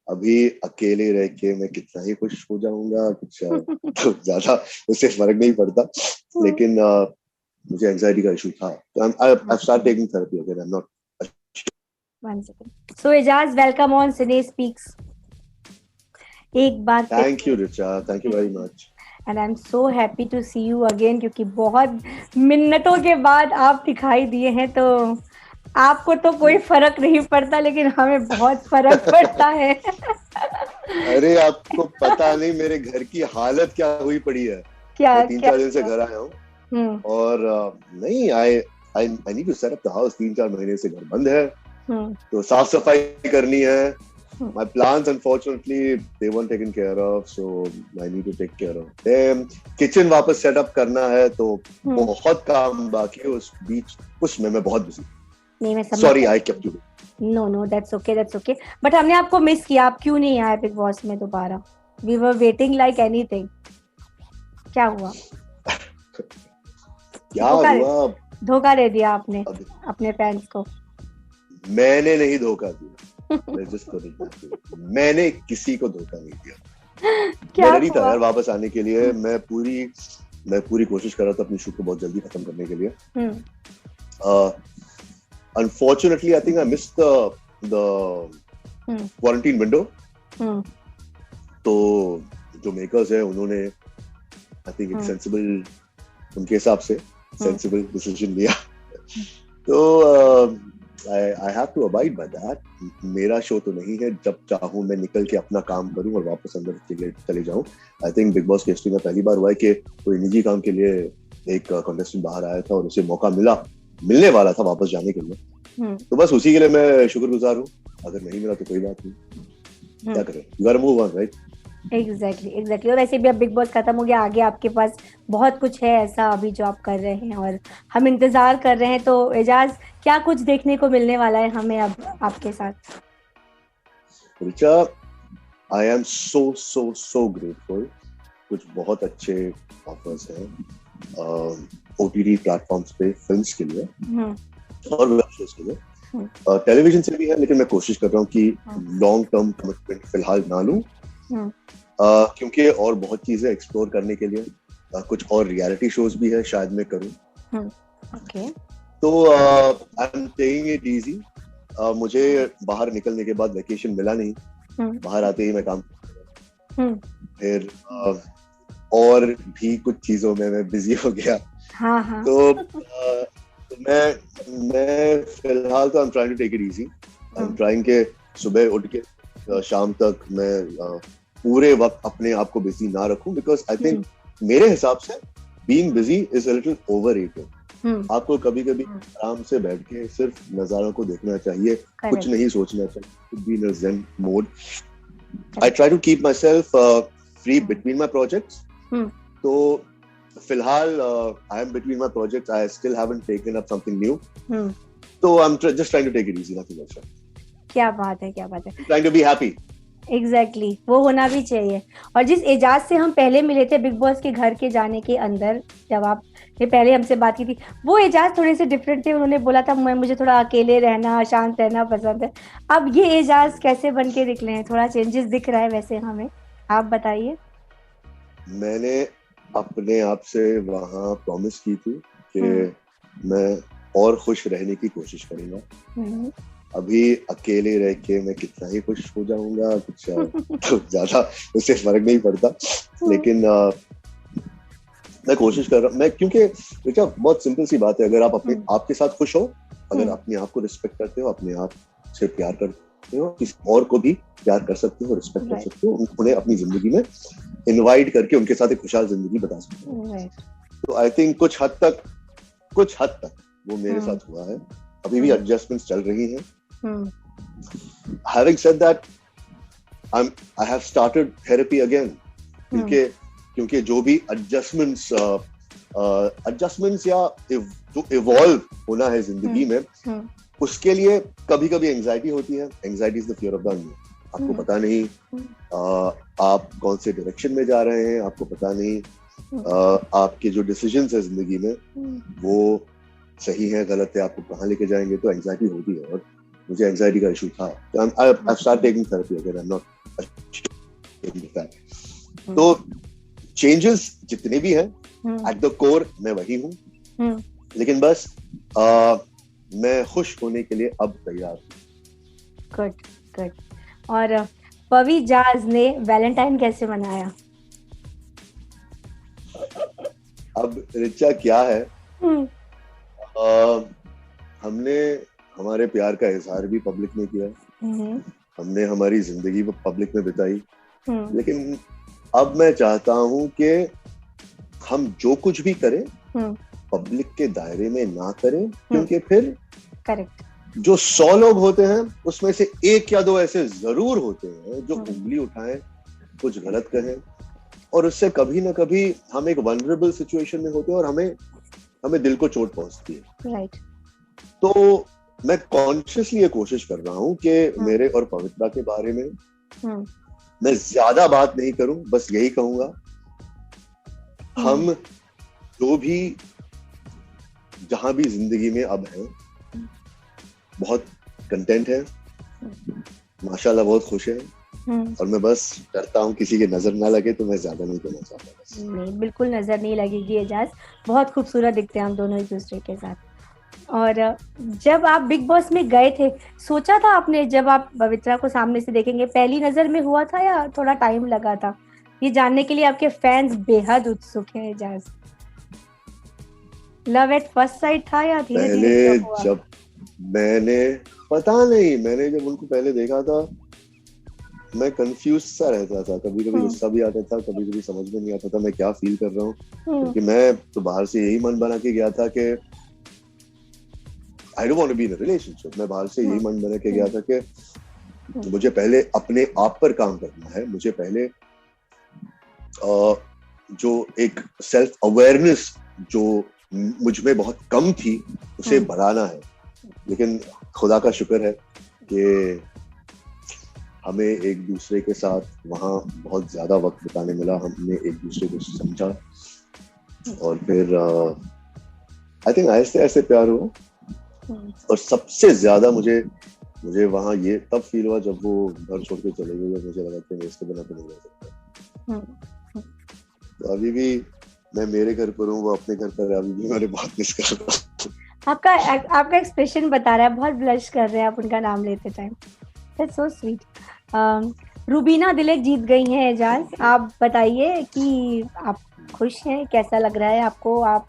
अभी अकेले रह के मैं कितना ही खुश हो जाऊंगा, कुछ तो ज्यादा उससे फर्क नहीं पड़ता। लेकिन मुझे एंजाइटी का इशू था, तो I start taking therapy again. I am not. One second. So Ejaz, welcome on Cine Speaks. एक बात पे thank you Richa, thank you very much. And I am so happy to see you again, क्योंकि बहुत मिन्नतों के बाद आप दिखाई दिए हैं। तो आपको तो कोई फर्क नहीं पड़ता, लेकिन हमें बहुत फर्क पड़ता है। अरे आपको पता नहीं मेरे घर की हालत क्या हुई पड़ी है। क्या मैं तीन क्या चार दिन से हुआ? घर आया हूँ हम्म। और नहीं, I I I need to set up the house. 3-4 महीने से घर बंद है, हम्म। तो साफ सफाई करनी है। हम्म। My plants, unfortunately, they weren't taken care of, so I need to take care of them. Kitchen वापस सेटअप करना है, तो हम्म। बहुत काम बाकी है उस बीच। उसमें मैं बहुत बिजी। नहीं, मैं समझ सॉरी आई सकती केप्ट यू। हूँ। No no, that's okay, that's okay. But हमने आपको मिस किया, आप क्यों नहीं आए बिग बॉस में दोबारा? We were waiting like anything. क्या हुआ? क्या धोखा दे हुआ? धोखा दे दिया आपने अब अपने फैंस को। मैंने नहीं धोखा दिया। मैं जिसको नहीं कहती, मैंने किसी को धोखा नहीं दिया। मैं क्या रेडी था हुआ? यार वापस आने के लिए। मैं पूरी कोशिश कर रहा था अपनी शूट को बहुत जल्दी खत्म करने के लिए। हम्म। Unfortunately I think I miss the hmm. Quarantine window. Hmm. तो जो मेकर्स है उन्होंने आई थिंक एक हम्म। सेंसिबल, उनके हिसाब से हम्म। सेंसिबल डिसीजन लिया। तो I have to abide by that. मेरा शो तो नहीं है, जब चाहूँ मैं निकल के अपना काम करूँ और वापस अंदर चले जाऊँ। आई थिंक बिग बॉस की हिस्ट्री में पहली बार हुआ है कि कोई निजी काम के लिए एक कंटेस्टेंट बाहर आया था और उसे मौका मिलने वाला था वापस जाने के लिए। तो बस उसी के लिए मैं शुक्रगुजार हूँ। अगर नहीं मिला तो कोई बात नहीं, क्या करें, you got to move on, right? Exactly exactly. और वैसे भी अब बिग बॉस खत्म हो गया, आगे आपके पास बहुत कुछ है ऐसा अभी जो आप कर रहे हैं, और हम इंतजार कर रहे हैं। तो एजाज, क्या कुछ देखने को मिलने वाला है हमें अब आपके साथ? रिचा, आई am so so so grateful. कुछ बहुत अच्छे ऑफर्स हैं ओटीटी प्लेटफॉर्म्स पे फिल्म्स के लिए और वेब शोज के लिए। टेलीविजन से भी है, लेकिन मैं कोशिश कर रहा हूँ कि लॉन्ग टर्म कमिटमेंट फिलहाल ना लूं, क्योंकि और बहुत चीजें एक्सप्लोर करने के लिए कुछ और रियलिटी शोज भी है, शायद मैं करूं। ओके। तो I am taking it easy. मुझे बाहर निकलने के बाद वेकेशन मिला नहीं। बाहर आते ही मैं काम फिर और भी कुछ चीजों में मैं बिजी हो गया। हाँ हाँ। तो मैं फिलहाल तो I am trying to take it easy. I am trying के सुबह उठ के शाम तक मैं पूरे वक्त अपने आप को बिजी ना रखूं, बिकॉज आई थिंक मेरे हिसाब से being busy is a little overrated. आपको कभी कभी आराम से बैठ के सिर्फ नजारों को देखना चाहिए, कुछ नहीं सोचना चाहिए, be in a zen mode. I try to keep my self free between my projects. तो फिलहाल I am between my projects, I still haven't taken up something new. तो I am just trying to take it easy, nothing else. क्या बात है, क्या बात है। Trying to be happy. Exactly वो होना भी चाहिए। और जिस एजाज से हम पहले मिले थे बिग बॉस के घर के जाने के अंदर, जब आपने पहले हमसे बात की थी, वो एजाज थोड़े से डिफरेंट थे। उन्होंने बोला था मुझे थोड़ा अकेले रहना, शांत रहना पसंद है। अब ये एजाज कैसे बन के निकले हैं? थोड़ा चेंजेस दिख रहा है वैसे हमें, आप बताइए। मैंने अपने आप से वहां प्रॉमिस की थी कि मैं और खुश रहने की कोशिश करूंगा। अभी अकेले रह के मैं कितना ही खुश हो जाऊंगा, कुछ तो ज्यादा उससे फर्क नहीं पड़ता। लेकिन मैं कोशिश कर रहा हूँ मैं, क्योंकि बेटा बहुत सिंपल सी बात है, अगर आप अपने आप के साथ खुश हो, अगर अपने आप को रिस्पेक्ट करते हो, अपने आप से प्यार करते हो, किसी और को भी प्यार कर सकते हो, रिस्पेक्ट कर सकते हो, उन्हें अपनी जिंदगी में इनवाइट करके उनके साथ एक खुशहाल जिंदगी बता सकते हो। तो आई थिंक कुछ हद तक वो मेरे साथ हुआ है। अभी भी एडजस्टमेंट्स चल रही हैं। Having said that, I have started therapy again, क्योंकि जो भी एडजस्टमेंट्स या जो इवॉल्व होना है जिंदगी में, उसके लिए कभी कभी एंजाइटी होती है। Anxiety is the fear of the unknown. आपको पता नहीं आप कौन से डायरेक्शन में जा रहे हैं, आपको पता नहीं आपके जो डिसीजंस है जिंदगी में वो सही है गलत है, आपको कहाँ लेके जाएंगे। तो एंजाइटी होती है। और मुझे एंजाइटी का इशू था, I've started taking therapy again, I'm not ashamed of that. तो चेंजेस जितने भी हैं एट द कोर मैं वही हूँ, लेकिन बस मैं खुश होने के लिए अब तैयार हूँ। Good good. और पवी जाज ने वैलेंटाइन कैसे मनाया? अब रिचा क्या है, हमने हमारे प्यार का इजहार भी पब्लिक में किया, हमने हमारी जिंदगी पब्लिक में बिताई, लेकिन अब मैं चाहता हूं कि हम जो कुछ भी करें पब्लिक के दायरे में ना करें, क्योंकि फिर करेक्ट जो 100 लोग होते हैं उसमें से 1 या 2 ऐसे जरूर होते हैं जो उंगली उठाएं, कुछ गलत कहें, और उससे कभी ना कभी हम एक वल्नरेबल सिचुएशन में होते हैं और हमें दिल को चोट पहुंचती है। राइट। तो मैं कॉन्शियसली ये कोशिश कर रहा हूँ कि मेरे और पवित्रा के बारे में मैं ज्यादा बात नहीं करूं, बस यही कहूंगा हम जो भी जहां भी जिंदगी में अब हैं बहुत कंटेंट है, माशाल्लाह बहुत खुश है, और मैं बस डरता हूँ किसी की नजर ना लगे, तो मैं ज्यादा नहीं कहना चाहता। बस नहीं, बिल्कुल नजर नहीं लगेगी एजाज, बहुत खूबसूरत दिखते हैं हम दोनों एक दूसरे के साथ। और जब आप बिग बॉस में गए थे, सोचा था आपने जब आप पवित्रा को सामने से देखेंगे, पहली नजर में हुआ था या थोड़ा टाइम लगा था? ये जानने के लिए आपके फैंस बेहद उत्सुक हैं Ejaz. Love at first sight था या धीरे-धीरे हुआ? जब मैंने पता नहीं, मैंने जब उनको पहले देखा था मैं कंफ्यूज सा रहता था, कभी कभी गुस्सा भी आता था, कभी कभी समझ में नहीं आता था मैं क्या फील कर रहा हूँ, क्योंकि मैं तो बाहर से यही मन बना के गया था कि I don't want to be in a relationship. मैं बाहर से यही मन बना के गया था कि मुझे पहले अपने आप पर काम करना है, मुझे पहले जो एक सेल्फ अवेयरनेस जो मुझ में बहुत कम थी उसे बढ़ाना है। लेकिन खुदा का शुक्र है कि हमें एक दूसरे के साथ वहाँ बहुत ज्यादा वक्त बिताने मिला, हमने एक दूसरे को समझा, और फिर आई थिंक आहिस्ते आहिस्ते प्यार हुआ। और सबसे ज्यादा मुझे वहाँ ये तब फील हुआ जब वो घर छोड़ के चले गए, मुझे लगा कि मैं इसके बिना तो नहीं रह सकता। तो अभी भी मैं मेरे घर पर हूँ, वो अपने घर पर है, अभी भी मैंने बहुत मिस कर रहा हूँ। आपका एक्सप्रेशन बता रहा है, बहुत ब्लश कर रहे हैं आप उनका नाम लेते time. That's so sweet. Rubina Dilaik जीत गई हैं एजाज, आप बताइए कि आप खुश हैं, कैसा लग रहा है आपको, आप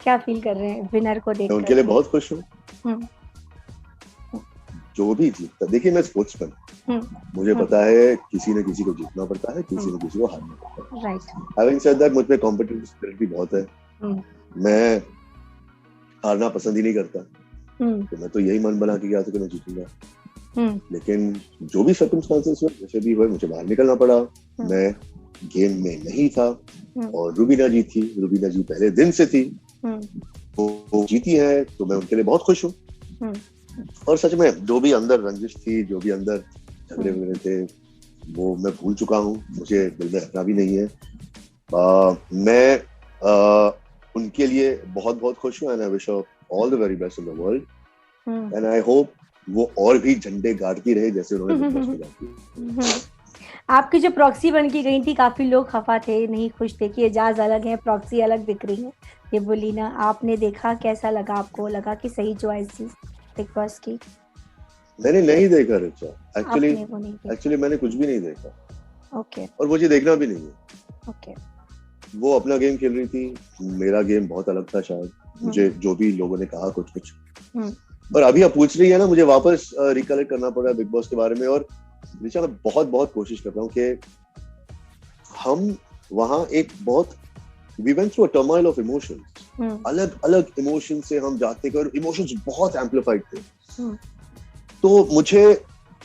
क्या फील कर रहे हैं विनर को देखकर? उनके लिए बहुत खुश हूँ, जो भी जीतता। देखिए मैं स्पोर्ट्समैन, मुझे पता है किसी न किसी को जीतना पड़ता है, किसी न किसी को हारना पड़ता है। राइट। हैविंग सेड दैट, मुझ में कॉम्पिटिटिव स्पिरिट भी बहुत है, मैं हारना पसंद ही नहीं करता, तो मैं तो यही मन बना के गया था कि मैं जीतूंगा। लेकिन जो भी सर्कमस्टांसेस हुए, जैसे भी हुए, मुझे बाहर निकलना पड़ा, मैं गेम में नहीं था, और रूबीना जी थी, रूबीना जी पहले दिन से थी, वो जीती है, तो मैं उनके लिए बहुत खुश हूँ। और सच में जो भी अंदर रंजिश थी, जो भी अंदर झगड़े वगैरह थे, वो मैं भूल चुका हूँ, मुझे दिल में रखना भी नहीं है। मैं उनके लिए बहुत बहुत खुश हूँ, and I wish all the very best in the world, and I hope वो और भी झंडे गाड़ती रहे जैसे उन्होंने। आपकी जो प्रॉक्सी बन के गई थी, काफी लोग खफा थे, नहीं खुश थे कि एजाज अलग है, प्रॉक्सी अलग दिख रही है। ये बोली ना, आपने देखा, कैसा लगा आपको? लगा कि सही चॉइस थी बिग बॉस की? मैंने नहीं देखा रिचा, एक्चुअली मैंने कुछ भी नहीं देखा। ओके। और मुझे देखना भी नहीं है। ओके। वो अपना गेम खेल रही थी, मेरा गेम बहुत अलग था शायद, मुझे जो भी लोगों ने कहा कुछ। और अभी आप पूछ रही है ना, मुझे वापस रिकलेक्ट करना पड़ा बिग बॉस के बारे में, और रिचा मैं बहुत बहुत कोशिश कर रहा हूँ कि हम वहाँ एक बहुत we went through a turmoil of emotions, अलग अलग इमोशन से हम जाते गए, और इमोशंस बहुत एम्पलीफाइड थे। तो मुझे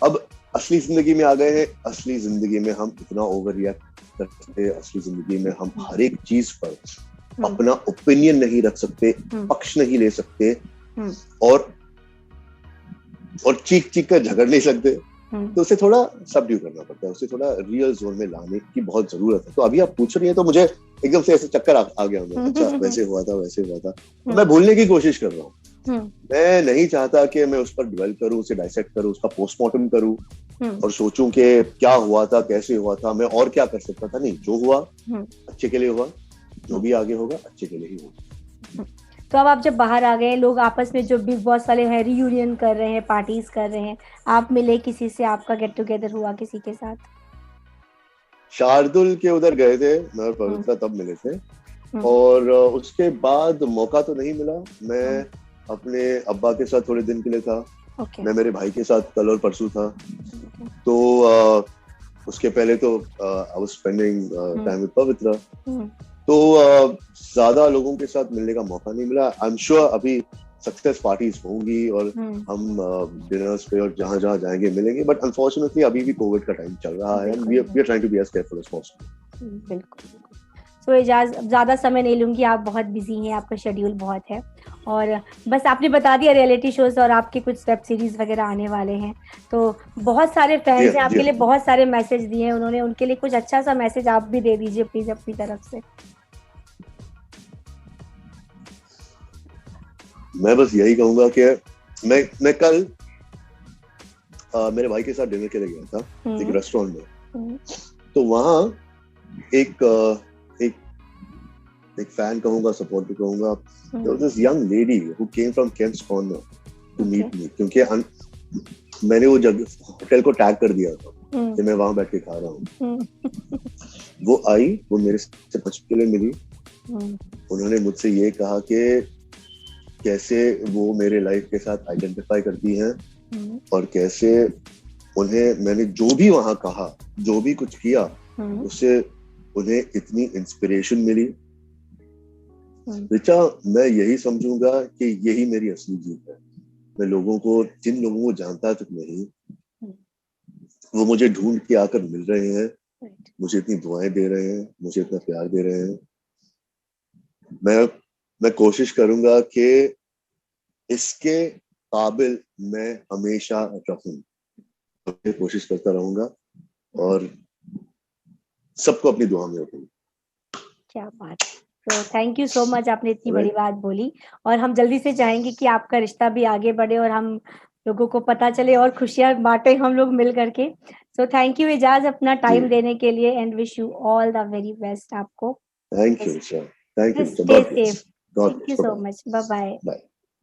अब असली जिंदगी में आ गए हैं, असली जिंदगी में हम इतना ओवर रिएक्ट करते हैं, असली जिंदगी में हम हर एक चीज पर अपना ओपिनियन नहीं रख सकते, पक्ष नहीं ले सकते, और चीख चीख कर झगड़ नहीं सकते। तो उसे थोड़ा सबड्यू करना पड़ता है, उसे थोड़ा रियल जोन में लाने की बहुत जरूरत है। तो अभी आप पूछ रही हैं तो मुझे एकदम से ऐसे चक्कर आ गया, अच्छा वैसे हुआ था, वैसे हुआ था, तो मैं भूलने की कोशिश कर रहा हूँ। मैं नहीं चाहता कि मैं उस पर ड्वेल करूं, उसे डाइसेक्ट करूं, उसका पोस्टमार्टम करूं और सोचूं कि क्या हुआ था, कैसे हुआ था, मैं और क्या कर सकता था। नहीं, जो हुआ अच्छे के लिए हुआ, जो भी आगे होगा अच्छे के लिए ही होगा। तो अब आप जब बाहर आ गए, लोग आपस में जो बिग बॉस वाले हैं रियूनियन कर रहे हैं, पार्टीज कर रहे हैं, आप मिले किसी से, आपका गेट टुगेदर हुआ किसी के साथ? शार्दुल के उधर गए थे, मैं और पवित्रा तब मिले थे, और उसके बाद मौका तो नहीं मिला। मैं अपने अब्बा के साथ थोड़े दिन के लिए था। मैं मेरे भाई के साथ कल और परसों था। तो उसके पहले तो I was spending time with Pavitra. तो ज्यादा लोगों के साथ मिलने का मौका नहीं मिला। आई एम श्योर अभी सक्सेस पार्टीज होंगी और हम डिनर्स पे और जहां जहां जाएंगे मिलेंगे, बट अनफॉर्चुनेटली अभी भी कोविड का टाइम चल रहा है and we are trying to be as careful as possible. बिल्कुल। तो एजाज, ज्यादा समय नहीं लूंगी, आप बहुत बिजी हैं, आपका शेड्यूल बहुत है, और बस आपने बता दिया रियलिटी शोज और आपके कुछ वेब सीरीज वगैरह आने वाले हैं, तो बहुत सारे फैंस हैं आपके लिए, बहुत सारे मैसेज दिए हैं उन्होंने, उनके लिए कुछ अच्छा सा मैसेज आप भी दे दीजिए प्लीज अपनी तरफ से। मैं बस यही कहूंगा कि मैं कल मेरे भाई के साथ डिनर के लिए गया था एक रेस्टोरेंट में। तो वहां एक फैन कहूंगा, सपोर्टर कहूंगा, there was this young lady who came from Kent's Corner to meet me, क्योंकि मैंने वो जगह होटल को टैग कर दिया था कि मैं वहां बैठ के खा रहा हूँ। वो आई, वो मेरे से 5 मिनट के लिए मिली। उन्होंने मुझसे ये कहा कि कैसे वो मेरे लाइफ के साथ आइडेंटिफाई करती हैं और कैसे उन्हें मैंने जो भी वहां कहा, जो भी कुछ किया, उससे उन्हें इतनी इंस्पिरेशन मिली। रिचा, मैं यही समझूंगा कि यही मेरी असली जीत है। मैं लोगों को, जिन लोगों को जानता तक नहीं, वो मुझे ढूंढ के आकर मिल रहे हैं, मुझे इतनी दुआएं दे रहे हैं, मुझे इतना प्यार दे रहे हैं। मैं कोशिश करूंगा कि इसके काबिल मैं हमेशा रहूं, कोशिश करता रहूंगा और सबको अपनी दुआ में रखूंगा। क्या बात। तो थैंक यू सो मच, आपने इतनी बड़ी बात बोली, और हम जल्दी से चाहेंगे कि आपका रिश्ता भी आगे बढ़े और हम लोगों को पता चले और खुशियां बांटे हम लोग मिल करके। सो थैंक यू एजाज अपना टाइम देने के लिए, and wish you all the very best आपको। Thank you, thank you, stay safe. Thank you so much, bye bye.